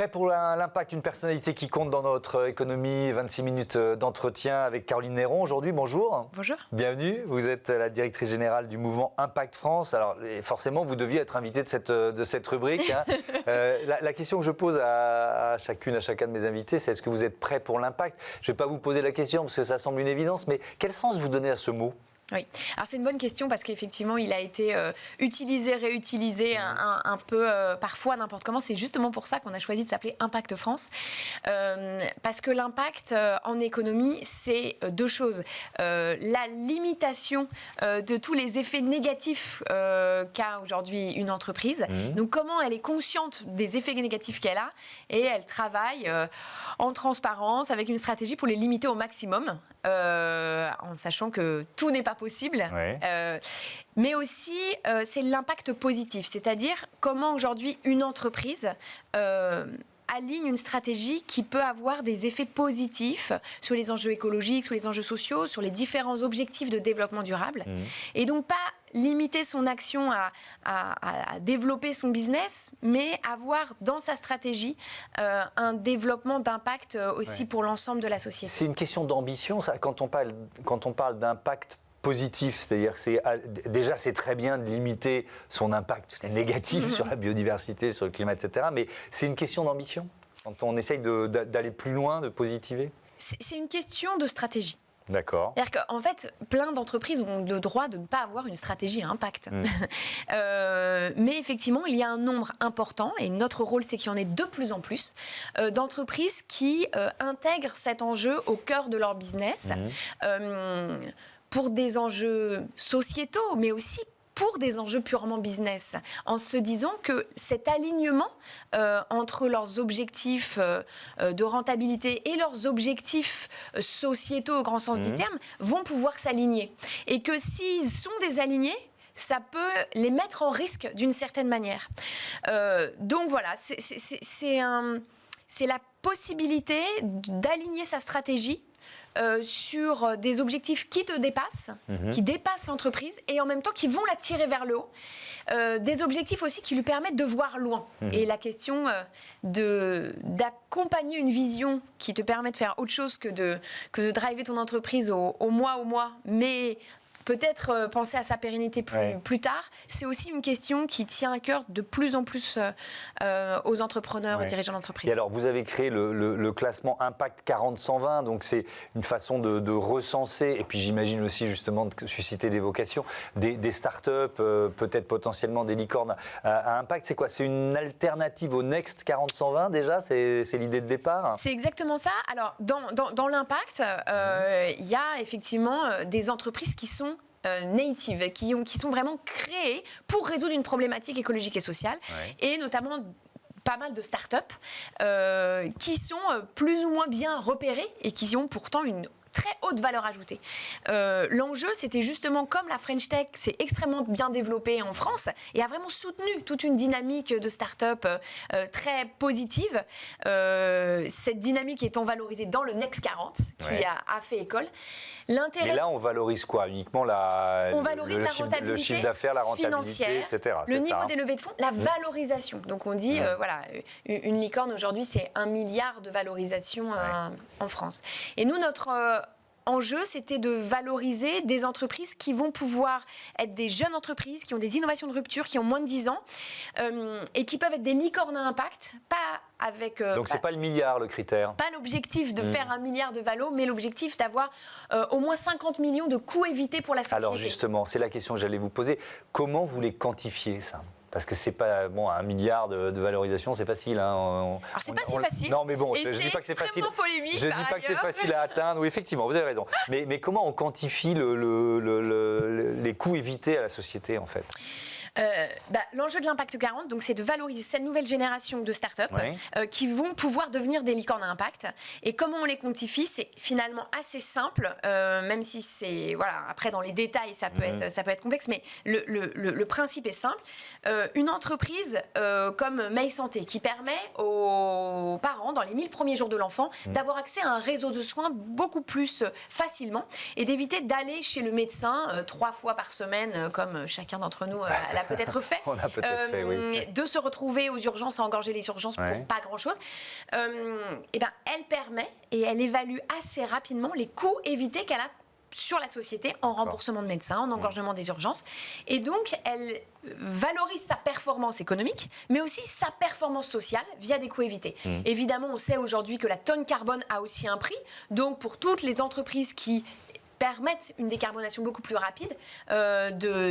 Prêt pour l'impact, une personnalité qui compte dans notre économie, 26 minutes d'entretien avec Caroline Néron aujourd'hui. Bonjour. Bonjour. Bienvenue, vous êtes la directrice générale du mouvement Impact France. Alors forcément, vous deviez être invitée de cette rubrique. Hein. La question que je pose à chacun de mes invités, c'est est-ce que vous êtes prêt pour l'impact? Je ne vais pas vous poser la question parce que ça semble une évidence, mais quel sens vous donnez à ce mot? Oui, alors c'est une bonne question parce qu'effectivement il a été utilisé, réutilisé un peu parfois n'importe comment. C'est justement pour ça qu'on a choisi de s'appeler Impact France, parce que l'impact en économie c'est deux choses. La limitation de tous les effets négatifs qu'a aujourd'hui une entreprise. Donc comment elle est consciente des effets négatifs qu'elle a et elle travaille en transparence avec une stratégie pour les limiter au maximum, en sachant que tout n'est pas possible, mais aussi c'est l'impact positif, c'est-à-dire comment aujourd'hui une entreprise aligne une stratégie qui peut avoir des effets positifs sur les enjeux écologiques, sur les enjeux sociaux, sur les différents objectifs de développement durable, et donc pas limiter son action à développer son business, mais avoir dans sa stratégie un développement d'impact aussi pour l'ensemble de la société. C'est une question d'ambition, ça, quand on parle d'impact positif, c'est-à-dire que déjà c'est très bien de limiter son impact négatif sur la biodiversité, sur le climat, etc. Mais c'est une question d'ambition quand on essaye d'aller plus loin, de positiver. C'est une question de stratégie. D'accord. C'est-à-dire qu'en fait, plein d'entreprises ont le droit de ne pas avoir une stratégie à impact. Mais effectivement, il y a un nombre important, et notre rôle, c'est qu'il y en ait de plus en plus, d'entreprises qui intègrent cet enjeu au cœur de leur business, pour des enjeux sociétaux, mais aussi pour des enjeux purement business, en se disant que cet alignement entre leurs objectifs de rentabilité et leurs objectifs sociétaux au grand sens du terme vont pouvoir s'aligner. Et que s'ils sont désalignés, ça peut les mettre en risque d'une certaine manière. Donc voilà, c'est la possibilité d'aligner sa stratégie sur des objectifs qui te dépassent, qui dépassent l'entreprise et en même temps qui vont la tirer vers le haut. Des objectifs aussi qui lui permettent de voir loin. Et la question d'accompagner une vision qui te permet de faire autre chose que de driver ton entreprise au mois, mais peut-être penser à sa pérennité plus tard, c'est aussi une question qui tient à cœur de plus en plus aux entrepreneurs, aux dirigeants d'entreprise. Et alors, vous avez créé le classement Impact 40-120, donc c'est une façon de recenser, et puis j'imagine aussi justement de susciter des vocations, des startups, peut-être potentiellement des licornes à impact. C'est quoi? C'est une alternative au Next 40-120 déjà? C'est l'idée de départ? C'est exactement ça. Alors, dans l'impact, il y a effectivement des entreprises qui sont native, qui sont vraiment créées pour résoudre une problématique écologique et sociale, et notamment pas mal de startups qui sont plus ou moins bien repérées et qui ont pourtant une très haute valeur ajoutée. L'enjeu, c'était justement, comme la French Tech s'est extrêmement bien développée en France et a vraiment soutenu toute une dynamique de start-up très positive, cette dynamique étant valorisée dans le Next 40, qui a fait école. Mais là, on valorise quoi? Uniquement le chiffre d'affaires, la rentabilité, financière, etc. Le niveau des levées de fonds, la valorisation. Donc on dit, voilà, une licorne aujourd'hui, c'est 1 milliard de valorisation en France. Et nous, notre enjeu, c'était de valoriser des entreprises qui vont pouvoir être des jeunes entreprises, qui ont des innovations de rupture, qui ont moins de 10 ans, et qui peuvent être des licornes à impact, pas avec... Donc c'est pas le milliard le critère? Pas l'objectif de faire 1 milliard de valo, mais l'objectif d'avoir au moins 50 millions de coûts évités pour la société. Alors justement, c'est la question que j'allais vous poser. Comment vous les quantifiez, ça? Parce que c'est pas 1 milliard de valorisation, c'est facile. Hein. Alors c'est pas si facile. Non, mais bon, je dis pas que c'est facile. Polémique, je dis pas que c'est facile à atteindre. Oui, effectivement, vous avez raison. Mais comment on quantifie les coûts évités à la société, en fait? L'enjeu de l'Impact 40, donc, c'est de valoriser cette nouvelle génération de startups qui vont pouvoir devenir des licornes à impact. Et comment on les quantifie? C'est finalement assez simple, même si c'est après dans les détails ça peut être complexe, mais le principe est simple. Une entreprise comme May Santé qui permet aux parents dans les 1000 premiers jours de l'enfant d'avoir accès à un réseau de soins beaucoup plus facilement et d'éviter d'aller chez le médecin 3 fois par semaine comme chacun d'entre nous l'a l'a peut-être fait. On a peut-être fait, oui. De se retrouver aux urgences, à engorger les urgences pour pas grand-chose. Et ben, elle permet et elle évalue assez rapidement les coûts évités qu'elle a sur la société en remboursement de médecins, en engorgement des urgences. Et donc, elle valorise sa performance économique, mais aussi sa performance sociale via des coûts évités. Évidemment, on sait aujourd'hui que la tonne carbone a aussi un prix. Donc, pour toutes les entreprises qui permettent une décarbonation beaucoup plus rapide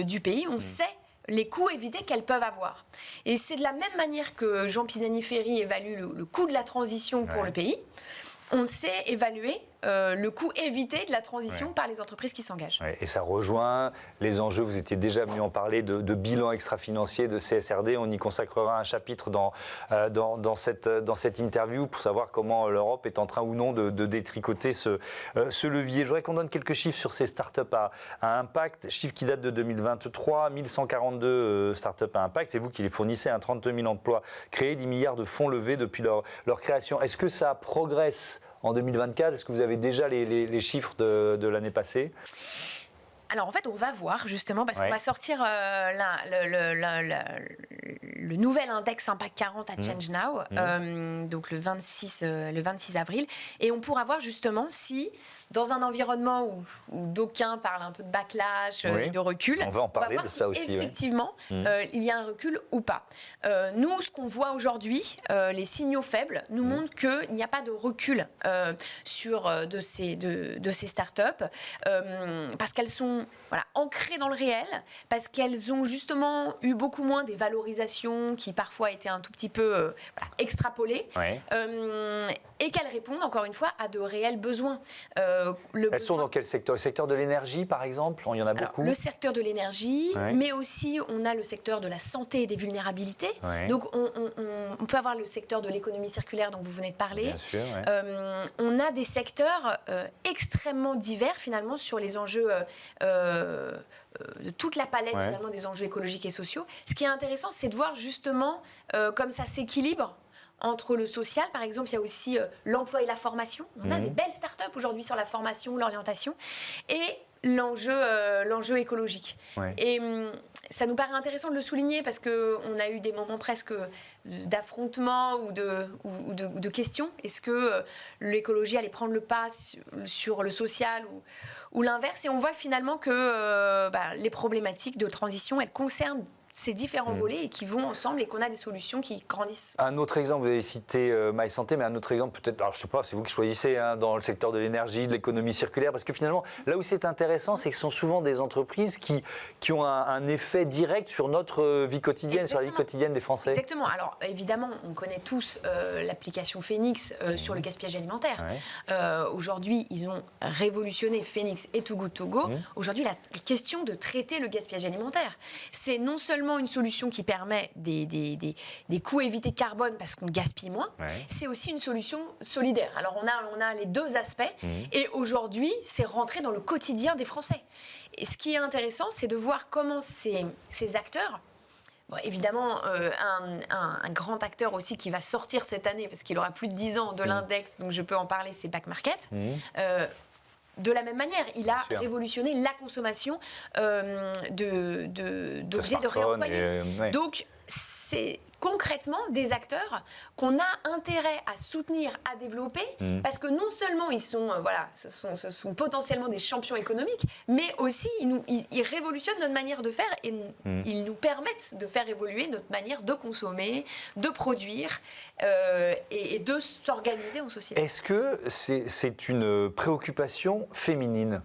du pays, on sait les coûts évités qu'elles peuvent avoir. Et c'est de la même manière que Jean Pisani-Ferry évalue le coût de la transition pour le pays. On sait évaluer le coût évité de la transition par les entreprises qui s'engagent. Et ça rejoint les enjeux, vous étiez déjà venu en parler, de bilan extra-financier, de CSRD. On y consacrera un chapitre dans cette interview pour savoir comment l'Europe est en train ou non de détricoter ce levier. Je voudrais qu'on donne quelques chiffres sur ces startups à impact. Chiffres qui datent de 2023, 1142 startups à impact. C'est vous qui les fournissez, 32 000 emplois créés, 10 milliards de fonds levés depuis leur création. Est-ce que ça progresse en 2024, est-ce que vous avez déjà les chiffres de l'année passée ? Alors en fait, on va voir justement, parce qu'on va sortir le nouvel index Impact 40 à Change Now, donc le 26 avril, et on pourra voir justement si, dans un environnement où d'aucuns parlent un peu de backlash et de recul, on va en parler voir de ça aussi. Effectivement, il y a un recul ou pas. Nous, ce qu'on voit aujourd'hui, les signaux faibles nous montrent qu'il n'y a pas de recul de ces startups, parce qu'elles sont ancrées dans le réel, parce qu'elles ont justement eu beaucoup moins des valorisations qui parfois étaient un tout petit peu extrapolées, et qu'elles répondent encore une fois à de réels besoins. Elles sont dans quel secteur ? Le secteur de l'énergie, par exemple ? Il y en a beaucoup. Le secteur de l'énergie, mais aussi on a le secteur de la santé et des vulnérabilités. Donc on peut avoir le secteur de l'économie circulaire dont vous venez de parler. Bien sûr, on a des secteurs extrêmement divers finalement sur les enjeux de toute la palette finalement des enjeux écologiques et sociaux. Ce qui est intéressant, c'est de voir justement comme ça s'équilibre entre le social, par exemple, il y a aussi l'emploi et la formation. On a des belles startups aujourd'hui sur la formation, l'orientation, et l'enjeu écologique. Et ça nous paraît intéressant de le souligner parce qu'on a eu des moments presque d'affrontement ou de questions. Est-ce que l'écologie allait prendre le pas sur le social ou l'inverse ? Et on voit finalement que les problématiques de transition, elles concernent ces différents volets et qui vont ensemble et qu'on a des solutions qui grandissent. Un autre exemple, vous avez cité MySanté, mais un autre exemple peut-être, alors je ne sais pas, c'est vous qui choisissez dans le secteur de l'énergie, de l'économie circulaire, parce que finalement, là où c'est intéressant, c'est que ce sont souvent des entreprises qui ont un effet direct sur notre vie quotidienne, sur la vie quotidienne des Français. Exactement. Alors évidemment, on connaît tous l'application Phoenix sur le gaspillage alimentaire. Aujourd'hui, ils ont révolutionné Phoenix et Too Good To Go. Aujourd'hui, la question de traiter le gaspillage alimentaire, c'est non seulement une solution qui permet des coûts évités de carbone parce qu'on gaspille moins, c'est aussi une solution solidaire. Alors on a les deux aspects et aujourd'hui, c'est rentré dans le quotidien des Français. Et ce qui est intéressant, c'est de voir comment ces acteurs, évidemment, un grand acteur aussi qui va sortir cette année, parce qu'il aura plus de 10 ans de l'index, donc je peux en parler, c'est Back Market. De la même manière, il a révolutionné la consommation d'objets de réemploi. Donc, c'est concrètement des acteurs qu'on a intérêt à soutenir, à développer, parce que non seulement ils sont, ce sont potentiellement des champions économiques, mais aussi ils révolutionnent notre manière de faire et ils nous permettent de faire évoluer notre manière de consommer, de produire et de s'organiser en société. Est-ce que c'est une préoccupation féminine ?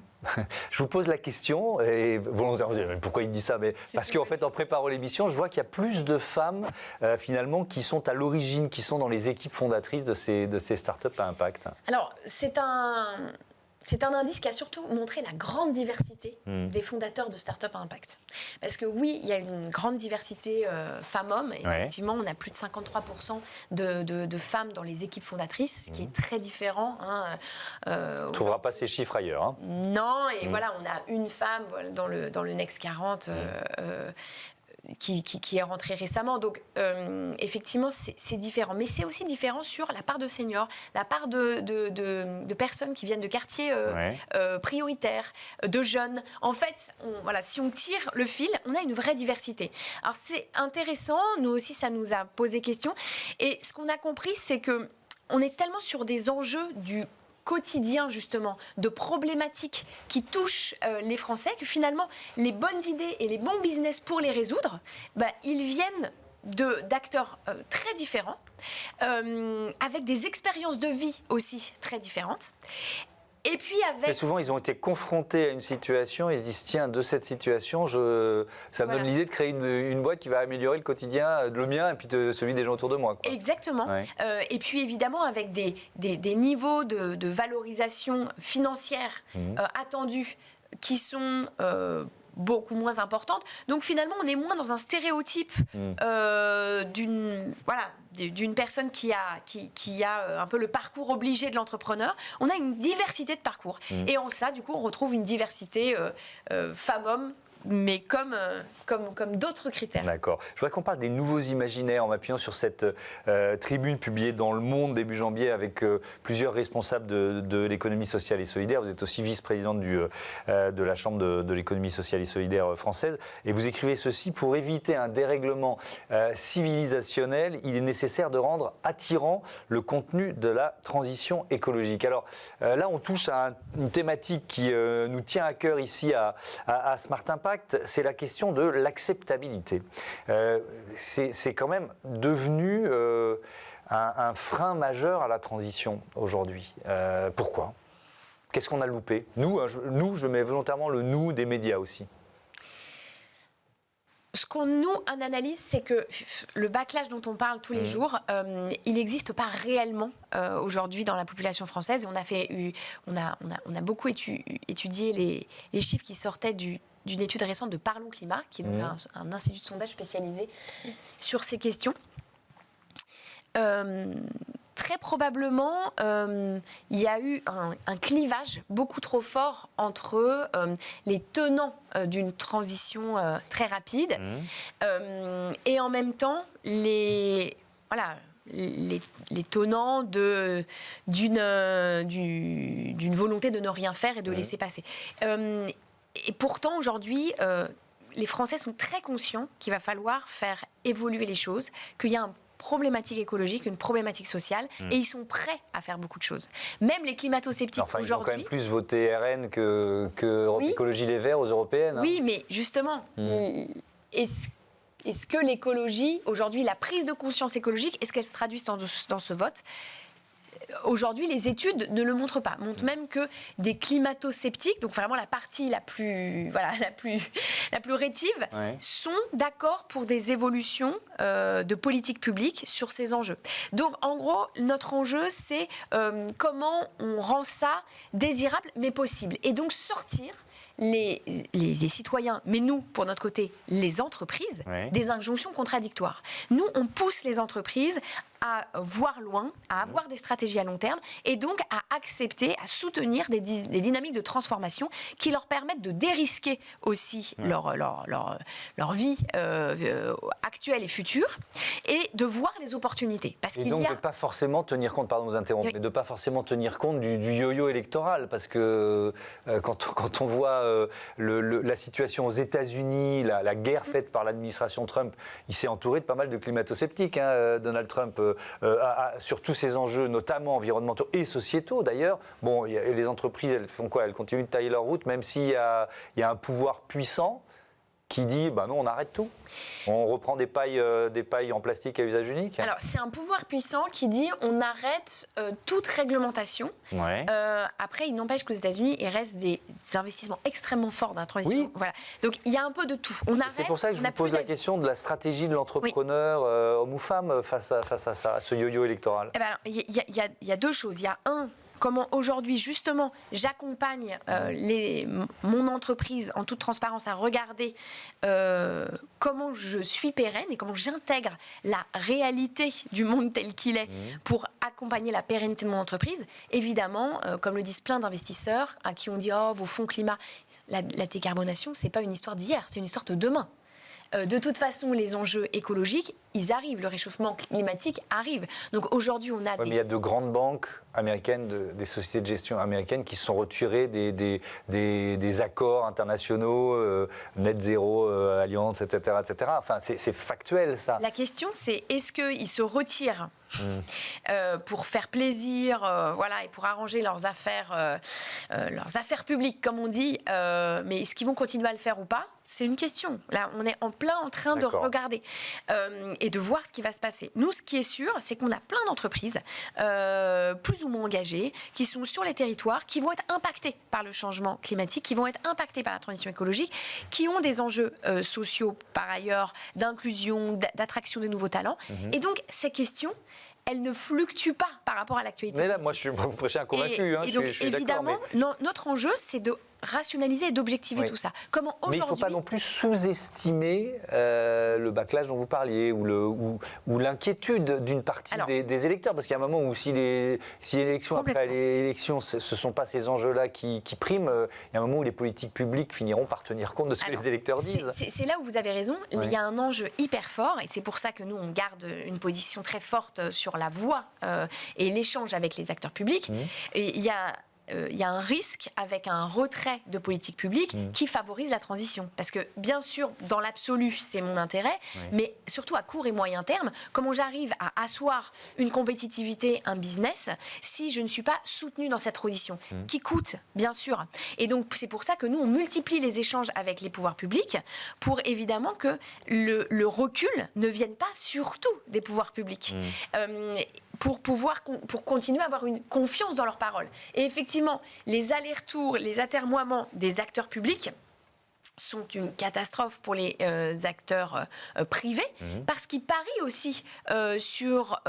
Je vous pose la question, et volontairement, pourquoi il me dit ça, mais parce qu'en fait, en préparant l'émission, je vois qu'il y a plus de femmes, finalement, qui sont à l'origine, qui sont dans les équipes fondatrices de ces startups à impact. Alors, c'est un indice qui a surtout montré la grande diversité des fondateurs de startups à impact. Parce que oui, il y a une grande diversité femmes-hommes. Effectivement, on a plus de 53% de femmes dans les équipes fondatrices, ce qui est très différent. On ne trouvera pas ces chiffres ailleurs. Non, et voilà, on a une femme dans le Next 40 qui est rentré récemment. Donc, effectivement, c'est différent. Mais c'est aussi différent sur la part de seniors, la part de personnes qui viennent de quartiers prioritaires, de jeunes. En fait, si on tire le fil, on a une vraie diversité. Alors, c'est intéressant. Nous aussi, ça nous a posé question. Et ce qu'on a compris, c'est qu'on est tellement sur des enjeux du quotidien, justement, de problématiques qui touchent les Français, que finalement, les bonnes idées et les bons business pour les résoudre, ils viennent d'acteurs très différents, avec des expériences de vie aussi très différentes. Et puis Et souvent, ils ont été confrontés à une situation, ils se disent, tiens, de cette situation, ça me donne l'idée de créer une boîte qui va améliorer le quotidien, le mien et puis celui des gens autour de moi, quoi. Exactement. Ouais. Et puis, évidemment, avec des niveaux de valorisation financière attendus qui sont beaucoup moins importantes. Donc, finalement, on est moins dans un stéréotype d'une personne qui a un peu le parcours obligé de l'entrepreneur. On a une diversité de parcours. Et en ça, du coup, on retrouve une diversité femmes-hommes, mais comme d'autres critères. D'accord. Je voudrais qu'on parle des nouveaux imaginaires en m'appuyant sur cette tribune publiée dans Le Monde début janvier avec plusieurs responsables de l'économie sociale et solidaire. Vous êtes aussi vice-présidente de la Chambre de l'économie sociale et solidaire française. Et vous écrivez ceci: pour éviter un dérèglement civilisationnel, il est nécessaire de rendre attirant le contenu de la transition écologique. Alors là, on touche à une thématique qui nous tient à cœur ici à Smart Impact. C'est la question de l'acceptabilité. C'est quand même devenu un frein majeur à la transition aujourd'hui. Pourquoi ? Qu'est-ce qu'on a loupé ? Nous, je mets volontairement le « nous » des médias aussi. Ce qu'on analyse, c'est que le backlash dont on parle tous les jours, il n'existe pas réellement aujourd'hui dans la population française. On a beaucoup étudié les chiffres qui sortaient d'une étude récente de Parlons Climat, qui est donc un institut de sondage spécialisé sur ces questions. Très probablement, il y a eu un clivage beaucoup trop fort entre les tenants d'une transition très rapide et en même temps les tenants d'une volonté de ne rien faire et de laisser passer. Et pourtant, aujourd'hui, les Français sont très conscients qu'il va falloir faire évoluer les choses, qu'il y a une problématique écologique, une problématique sociale, et ils sont prêts à faire beaucoup de choses. Même les climato-sceptiques aujourd'hui... Ils ont quand même plus voté RN que Europe Écologie Les Verts aux européennes. Oui, mais justement, est-ce que l'écologie, aujourd'hui, la prise de conscience écologique, est-ce qu'elle se traduit dans ce vote ? Aujourd'hui, les études ne le montrent pas. Montrent même que des climato-sceptiques, donc vraiment la partie la plus rétive, sont d'accord pour des évolutions de politique publique sur ces enjeux. Donc, en gros, notre enjeu, c'est comment on rend ça désirable, mais possible. Et donc, sortir les citoyens, mais nous, pour notre côté, les entreprises, des injonctions contradictoires. Nous, on pousse les entreprises à voir loin, à avoir des stratégies à long terme et donc à accepter, à soutenir des dynamiques de transformation qui leur permettent de dérisquer aussi leur vie actuelle et future et de voir les opportunités. Parce et donc de ne pas forcément tenir compte, pardon de vous interrompre, mais de ne pas forcément tenir compte du yo-yo électoral parce que quand on voit la situation aux États-Unis, la guerre faite par l'administration Trump, il s'est entouré de pas mal de climato-sceptiques, Donald Trump, sur tous ces enjeux, notamment environnementaux et sociétaux d'ailleurs. Bon, les entreprises, elles font quoi ? Elles continuent de tailler leur route, même s'il y a un pouvoir puissant qui dit non, on arrête tout. On reprend des pailles en plastique à usage unique. Alors, c'est un pouvoir puissant qui dit on arrête toute réglementation. Après, il n'empêche qu'aux États-Unis, il reste des investissements extrêmement forts dans la transition. Oui. Voilà. Donc, il y a un peu de tout. C'est pour ça que je vous pose la question de la stratégie de l'entrepreneur, homme ou femme, face à ça, à ce yo-yo électoral. Il y a deux choses. Il y a comment aujourd'hui, justement, j'accompagne mon entreprise en toute transparence à regarder comment je suis pérenne et comment j'intègre la réalité du monde tel qu'il est pour accompagner la pérennité de mon entreprise. Évidemment, comme le disent plein d'investisseurs à qui on dit « Oh, vos fonds climat », la décarbonation, ce n'est pas une histoire d'hier, c'est une histoire de demain. de toute façon, les enjeux écologiques, ils arrivent. Le réchauffement climatique arrive. Donc aujourd'hui, on a mais il y a de grandes banques américaines, des sociétés de gestion américaines qui se sont retirées des accords internationaux, net zéro, alliance, etc., etc. Enfin, c'est factuel, ça. La question, c'est est-ce qu'ils se retirent pour faire plaisir, voilà, et pour arranger leurs affaires publiques, comme on dit, mais est-ce qu'ils vont continuer à le faire ou pas? C'est une question. Là, on est en train de regarder et de voir ce qui va se passer. Nous, ce qui est sûr, c'est qu'on a plein d'entreprises plus ou moins engagées, qui sont sur les territoires, qui vont être impactées par le changement climatique, qui vont être impactées par la transition écologique, qui ont des enjeux sociaux, par ailleurs, d'inclusion, d'attraction de nouveaux talents. Et donc, ces questions, elles ne fluctuent pas par rapport à l'actualité. Mais là, moi, vous prêchez un convaincu. Et donc, évidemment, notre enjeu, c'est de rationaliser et d'objectiver tout ça. Comment aujourd'hui... Mais il ne faut pas non plus sous-estimer le backlash dont vous parliez ou l'inquiétude d'une partie des électeurs. Parce qu'il y a un moment où si élection après l'élection, ce ne sont pas ces enjeux-là qui priment, il y a un moment où les politiques publiques finiront par tenir compte de ce que les électeurs disent. C'est là où vous avez raison. Oui. Il y a un enjeu hyper fort et c'est pour ça que nous, on garde une position très forte sur la voix et l'échange avec les acteurs publics. Et il y a un risque avec un retrait de politique publique qui favorise la transition. Parce que, bien sûr, dans l'absolu, c'est mon intérêt, mais surtout à court et moyen terme, comment j'arrive à asseoir une compétitivité, un business, si je ne suis pas soutenue dans cette transition, qui coûte, bien sûr. Et donc, c'est pour ça que nous, on multiplie les échanges avec les pouvoirs publics pour, évidemment, que le recul ne vienne pas surtout des pouvoirs publics. Pour continuer à avoir une confiance dans leurs paroles. Et effectivement, les allers-retours, les atermoiements des acteurs publics sont une catastrophe pour les acteurs privés, parce qu'ils parient aussi sur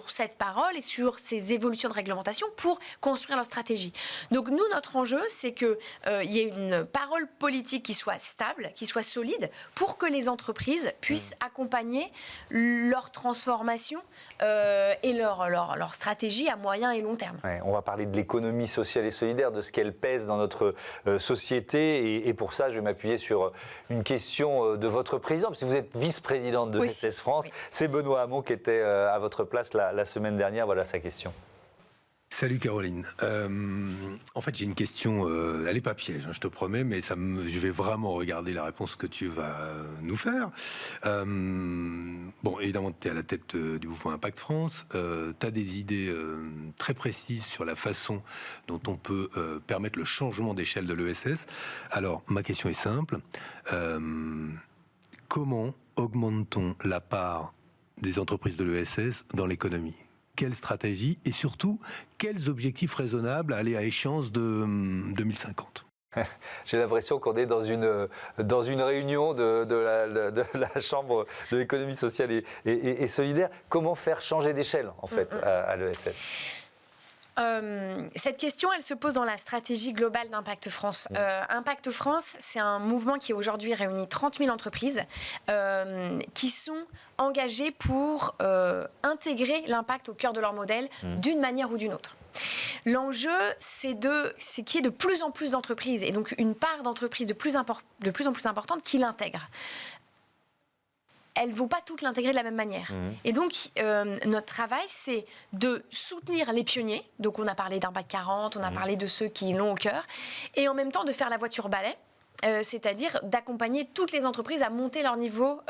cette parole et sur ces évolutions de réglementation pour construire leur stratégie. Donc nous, notre enjeu, c'est qu'il y ait une parole politique qui soit stable, qui soit solide, pour que les entreprises puissent accompagner leur transformation et leur stratégie à moyen et long terme. Ouais, on va parler de l'économie sociale et solidaire, de ce qu'elle pèse dans notre société. Et pour ça, je vais m'appuyer sur une question de votre président, parce que vous êtes vice-présidente de SS France. Oui. C'est Benoît Hamon qui était à votre place la semaine dernière. Voilà sa question. Salut Caroline. En fait, j'ai une question, elle n'est pas piège, hein, je te promets, mais je vais vraiment regarder la réponse que tu vas nous faire. Bon, évidemment, tu es à la tête du mouvement Impact France. Tu as des idées très précises sur la façon dont on peut permettre le changement d'échelle de l'ESS. Alors, ma question est simple. Comment augmente-t-on la part des entreprises de l'ESS dans l'économie ? Quelle stratégie et surtout, quels objectifs raisonnables à aller à échéance de 2050 ? J'ai l'impression qu'on est dans une réunion de la Chambre de l'économie sociale et solidaire. Comment faire changer d'échelle, en fait, à l'ESS ? Cette question, elle se pose dans la stratégie globale d'Impact France. Impact France, c'est un mouvement qui aujourd'hui réunit 30 000 entreprises qui sont engagées pour intégrer l'impact au cœur de leur modèle d'une manière ou d'une autre. L'enjeu, c'est qu'il y ait de plus en plus d'entreprises et donc une part d'entreprises de plus en plus importante qui l'intègrent. Elles ne vont pas toutes l'intégrer de la même manière. Et donc, notre travail, c'est de soutenir les pionniers. Donc, on a parlé d'Impact 40, on a parlé de ceux qui l'ont au cœur. Et en même temps, de faire la voiture balai, c'est-à-dire d'accompagner toutes les entreprises à monter leur niveau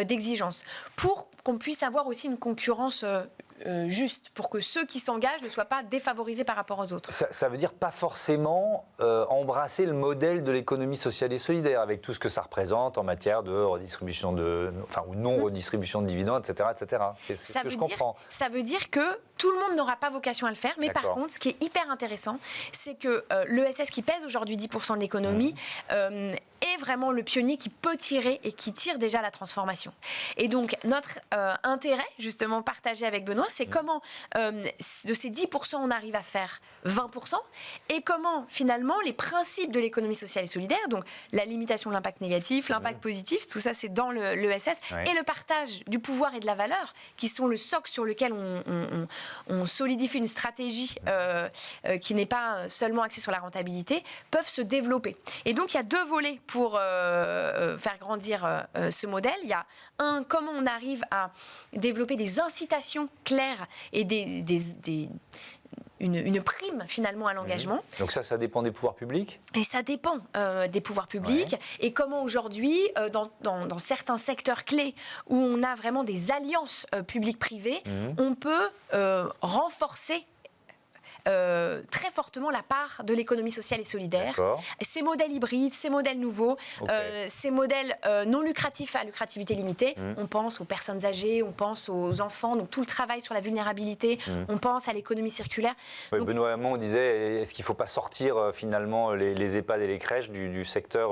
d'exigence. Pour qu'on puisse avoir aussi une concurrence juste, pour que ceux qui s'engagent ne soient pas défavorisés par rapport aux autres. Ça veut dire pas forcément embrasser le modèle de l'économie sociale et solidaire, avec tout ce que ça représente en matière de redistribution ou non-redistribution de dividendes, etc. etc. C'est ce que je comprends. Ça veut dire que tout le monde n'aura pas vocation à le faire, mais par contre, ce qui est hyper intéressant, c'est que l'ESS, qui pèse aujourd'hui 10% de l'économie, est vraiment le pionnier qui peut tirer et qui tire déjà la transformation. Et donc, notre intérêt, justement, partagé avec Benoît, c'est comment, de ces 10%, on arrive à faire 20%, et comment, finalement, les principes de l'économie sociale et solidaire, donc la limitation de l'impact négatif, l'impact positif, tout ça, c'est dans l'ESS, et le partage du pouvoir et de la valeur, qui sont le socle sur lequel on solidifie une stratégie qui n'est pas seulement axée sur la rentabilité, peuvent se développer. Et donc, il y a deux volets pour faire grandir ce modèle. Il y a un, comment on arrive à développer des incitations claires et une prime finalement à l'engagement. Donc ça dépend des pouvoirs publics ? Et ça dépend des pouvoirs publics. Ouais. Et comment aujourd'hui, dans certains secteurs clés où on a vraiment des alliances publiques-privées, on peut renforcer très fortement la part de l'économie sociale et solidaire. D'accord. Ces modèles hybrides, ces modèles nouveaux, ces modèles non lucratifs à lucrativité limitée, on pense aux personnes âgées, on pense aux enfants, donc tout le travail sur la vulnérabilité, on pense à l'économie circulaire. Oui, donc, Benoît Hamon disait, est-ce qu'il ne faut pas sortir finalement les EHPAD et les crèches du secteur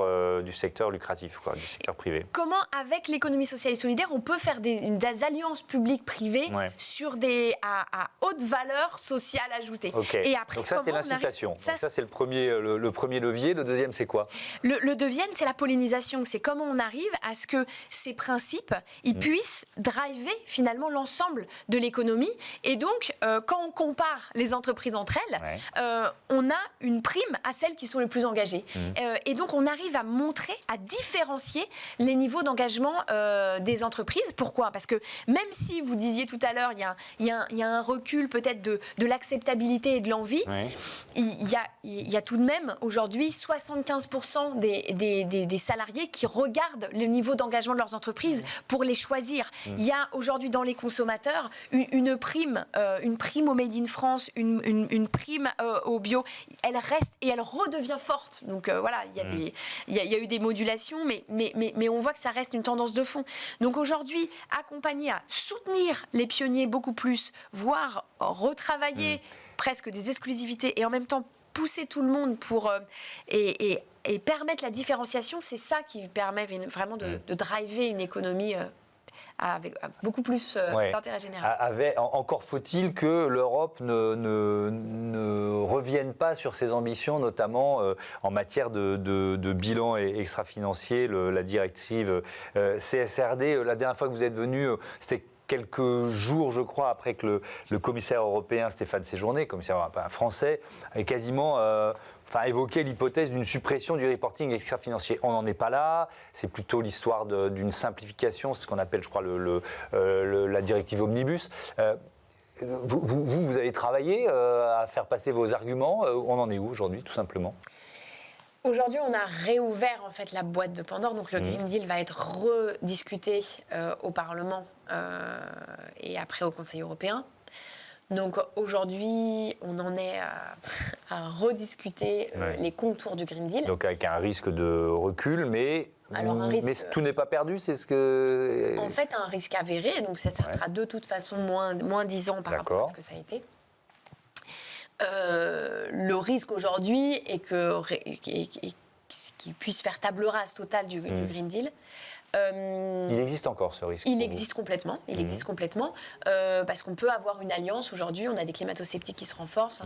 lucratif, quoi, du secteur privé ? Comment, avec l'économie sociale et solidaire, on peut faire des alliances publiques-privées sur à haute valeur sociale ajoutée. Okay. Et après, donc ça, c'est l'incitation. Ça, c'est le premier levier. Le deuxième, c'est quoi ? Le deuxième, c'est la pollinisation. C'est comment on arrive à ce que ces principes ils puissent driver finalement l'ensemble de l'économie. Et donc, quand on compare les entreprises entre elles, on a une prime à celles qui sont les plus engagées. Et donc, on arrive à montrer, à différencier les niveaux d'engagement des entreprises. Pourquoi ? Parce que même si vous disiez tout à l'heure, il y a un recul peut-être de l'acceptabilité et de l'envie, il y a tout de même aujourd'hui 75% des salariés qui regardent le niveau d'engagement de leurs entreprises pour les choisir. Il y a aujourd'hui dans les consommateurs une prime au Made in France, une prime au bio. Elle reste et elle redevient forte. Donc voilà, il y a eu des modulations, mais on voit que ça reste une tendance de fond. Donc aujourd'hui, accompagner à soutenir les pionniers beaucoup plus, voire retravailler presque des exclusivités et en même temps pousser tout le monde pour et permettre la différenciation, c'est ça qui permet vraiment de driver une économie avec beaucoup plus d'intérêt général. Encore faut-il que l'Europe ne revienne pas sur ses ambitions, notamment en matière de bilan extra-financier, la directive CSRD. La dernière fois que vous êtes venu, c'était quelques jours, je crois, après que le commissaire européen Stéphane Séjourné, commissaire européen français, ait quasiment évoqué l'hypothèse d'une suppression du reporting extra-financier. On n'en est pas là, c'est plutôt l'histoire d'une simplification, c'est ce qu'on appelle, je crois, la directive Omnibus. Vous avez travaillé à faire passer vos arguments. On en est où aujourd'hui, tout simplement ? Aujourd'hui, on a réouvert en fait la boîte de Pandore, donc le Green Deal va être rediscuté au Parlement et après au Conseil européen. Donc aujourd'hui, on en est à rediscuter les contours du Green Deal. Donc avec un risque de recul, mais tout n'est pas perdu, c'est ce que... En fait, un risque avéré, donc ça sera de toute façon moins 10 ans par rapport à ce que ça a été. Le risque aujourd'hui est qu'il puisse faire table rase totale du Green Deal. Il existe encore ce risque. Il existe complètement. Il existe complètement parce qu'on peut avoir une alliance aujourd'hui. On a des climato-sceptiques qui se renforcent,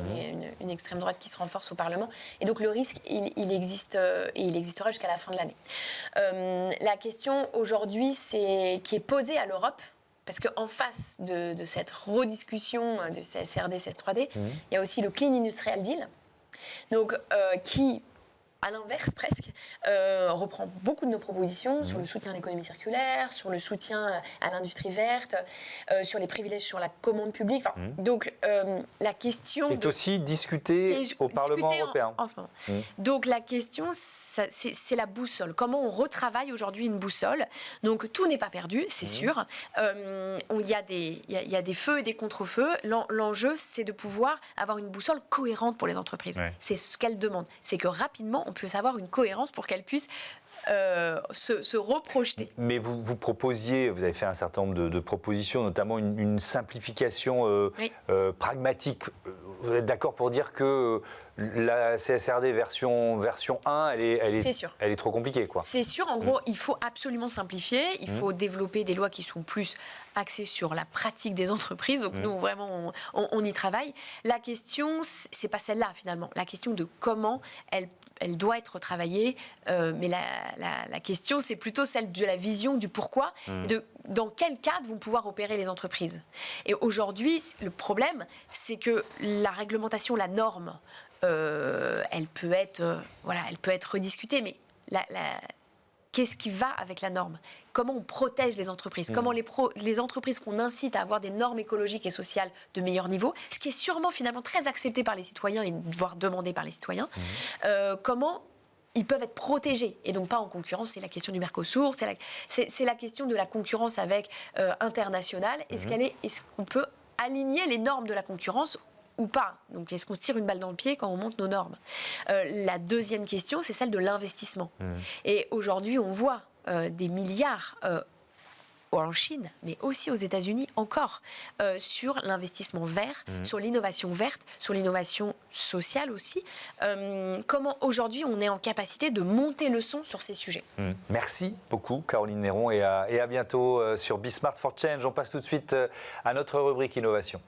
une extrême droite qui se renforce au Parlement. Et donc le risque, il existe et il existera jusqu'à la fin de l'année. La question aujourd'hui, qui est posée à l'Europe. Parce qu'en face de cette rediscussion de CSRD, CS3D, il y a aussi le Clean Industrial Deal, donc, qui, à l'inverse presque, reprend beaucoup de nos propositions sur le soutien à l'économie circulaire, sur le soutien à l'industrie verte, sur les privilèges sur la commande publique. Donc la question... Qui est aussi discutée au Parlement européen. En ce moment. Donc la question, c'est la boussole. Comment on retravaille aujourd'hui une boussole ? Donc tout n'est pas perdu, c'est sûr. Il y a des feux et des contre-feux. L'enjeu, c'est de pouvoir avoir une boussole cohérente pour les entreprises. C'est ce qu'elles demandent. C'est que rapidement, on puisse avoir une cohérence pour qu'elles puissent se reprojeter. Mais vous proposiez, vous avez fait un certain nombre de propositions, notamment une simplification pragmatique. Vous êtes d'accord pour dire que la CSRD version 1, elle est trop compliquée, quoi. C'est sûr, en gros, il faut absolument simplifier, il faut développer des lois qui sont plus axées sur la pratique des entreprises, donc nous, vraiment, on y travaille. La question, c'est pas celle-là, finalement. La question de comment elles elle doit être travaillée, mais la question, c'est plutôt celle de la vision du pourquoi, dans quel cadre vont pouvoir opérer les entreprises. Et aujourd'hui, le problème, c'est que la réglementation, la norme, elle peut être rediscutée, mais qu'est-ce qui va avec la norme? Comment on protège les entreprises? Comment les entreprises qu'on incite à avoir des normes écologiques et sociales de meilleur niveau, ce qui est sûrement finalement très accepté par les citoyens et voire demandé par les citoyens, comment ils peuvent être protégés et donc pas en concurrence? C'est la question du Mercosur, c'est la question de la concurrence avec internationale. Est-ce qu'on peut aligner les normes de la concurrence ou pas? Donc, est-ce qu'on se tire une balle dans le pied quand on monte nos normes? La deuxième question, c'est celle de l'investissement. Et aujourd'hui, on voit des milliards en Chine, mais aussi aux États-Unis encore, sur l'investissement vert, sur l'innovation verte, sur l'innovation sociale aussi. Comment aujourd'hui on est en capacité de monter le son sur ces sujets? Merci beaucoup Caroline Néron et à bientôt sur Be Smart for Change. On passe tout de suite à notre rubrique innovation.